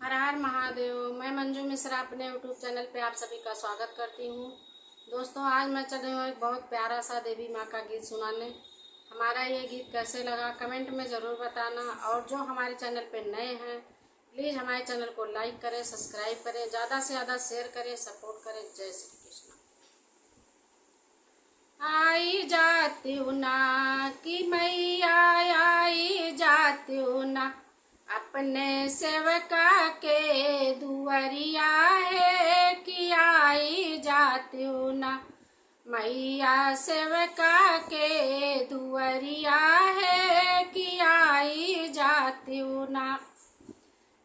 हर हर महादेव। मैं मंजू मिश्रा अपने YouTube channel पे आप सभी का स्वागत करती हूँ। दोस्तों, आज मैं चल रही हूँ एक बहुत प्यारा सा देवी माँ का गीत सुनाने। हमारा ये गीत कैसे लगा कमेंट में ज़रूर बताना, और जो हमारे चैनल पे नए हैं प्लीज़ हमारे चैनल को लाइक करें, सब्सक्राइब करें, ज़्यादा से ज़्यादा शेयर करें, सपोर्ट करें। जय श्री कृष्ण। आई जाती हूँ ना कि मैया आई जाती हूँ ना, अपने सेवका के दुआरिया है कि आई जाती हूँ ना। मैया सेवका के दुआरिया है कि आई जाती हूँ ना।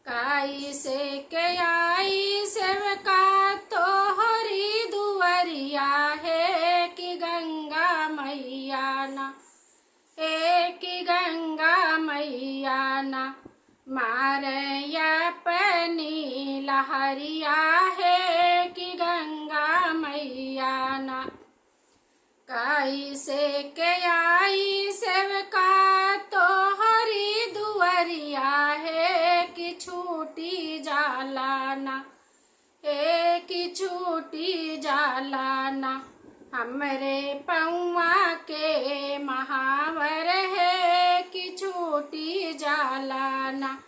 काई से के आई सेवका तो हरी दुआरिया है कि गंगा मैया ना, कि गंगा मैया ना। मारे अपनी लहरिया है कि गंगा मैया ना। काई से के आई सेवका तो हरी दुआरिया है कि छूटी जालाना, कि छूटी जालाना। हमरे पौआ के महावर है कि छूटी जालाना।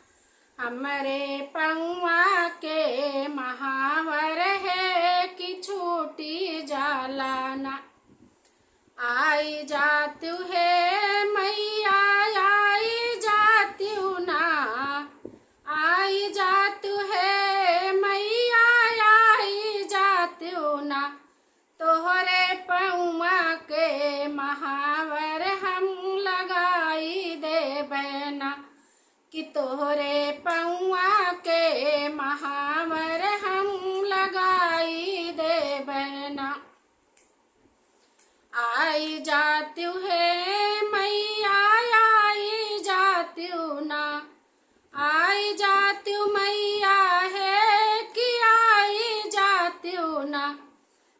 हमरे पौआ के महावर है कि छूटी जालाना। आई जाती है मैया आई जाती हूँ ना, आई जाती है मैया आई जाती हूँ ना। तोहरे पौआ के महावर हम लगाई देबै ना, कि तोहरे पौआ के महावर हम लगाई देबै ना। आई जाती है मैया आई जाती हूँ ना, आई जाती हूँ मैया है कि आई जाती हूँ ना।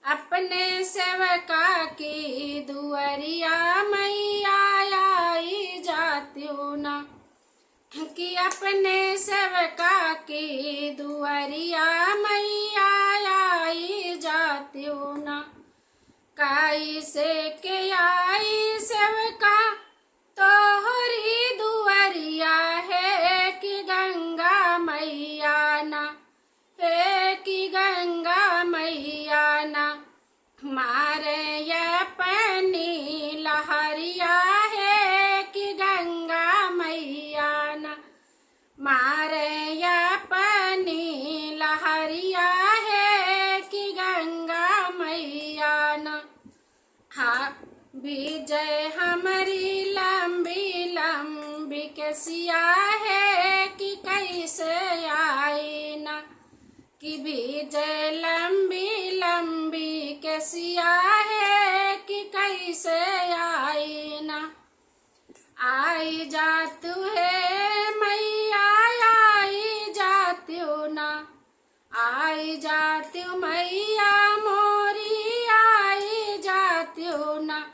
अपने सेवका की दुआरिया मैया आई जाती हूँ ना, कि अपने सेवका की दुआरिया मैया आई जाती हूँ ना। काई से के आई सेवका तो हरी दुआरिया है कि गंगा मैया ना, कि गंगा मैया ना। मारे अपनी लहरिया है कि गंगा मैया ना। मारे अपनी लहरिया है कि गंगा मैया ना। हाँ विजय हमारी लंबी लंबी कैसिया है कि कैसे आई ना, कि विजय लंबी लंबी कैसिया है कि कैसे आई ना। आई जाती है मैया आई जाती हूँ ना, आई जाती हूँ मैया मोरी आई जाती हूँ ना।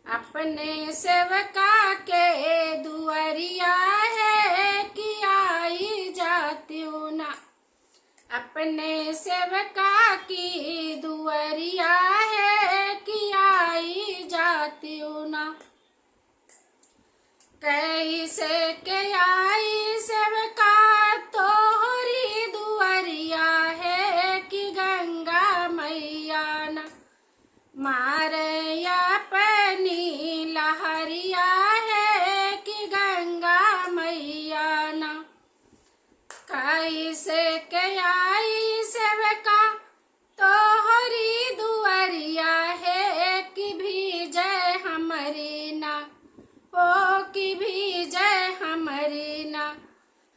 अपने सेवका के दुआरिया है कि आई जाती हूँ ना। अपने सेवका की दुआरिया है कि आई जाती हूँ ना। कैसे के आई सेवका तो हरी दुआरिया है कि गंगा मैया ना। मारे अपनी लहरिया है कि गंगा मैया ना। कैसे के आई सेवका तो हरी दुआरिया है कि भीजय हमारी ना, ओ कि भीजय हमारी ना।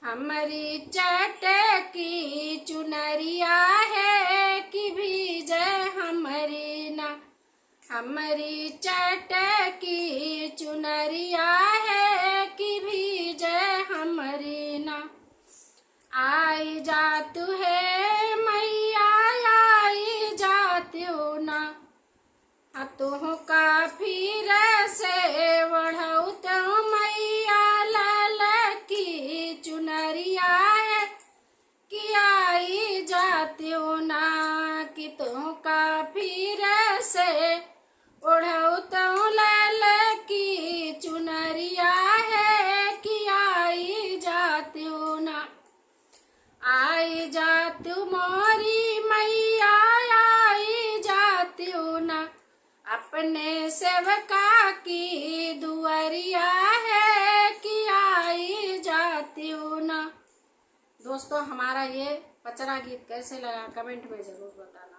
हमारी चटकी चुनरिया है कि भीजय हमारी ना। हमारी चटकी चुनरिया है कि भीजय हमारी ना। आई जाती है मैया आई जाती हूँ ना। तुह का फिर से बढ़ऊ तो मैया लाल की चुनरिया है कि अपने सेवका की दुआरिया है कि आई जाती हूँ ना। दोस्तों हमारा ये पचरा गीत कैसे लगा कमेंट में जरूर बताना।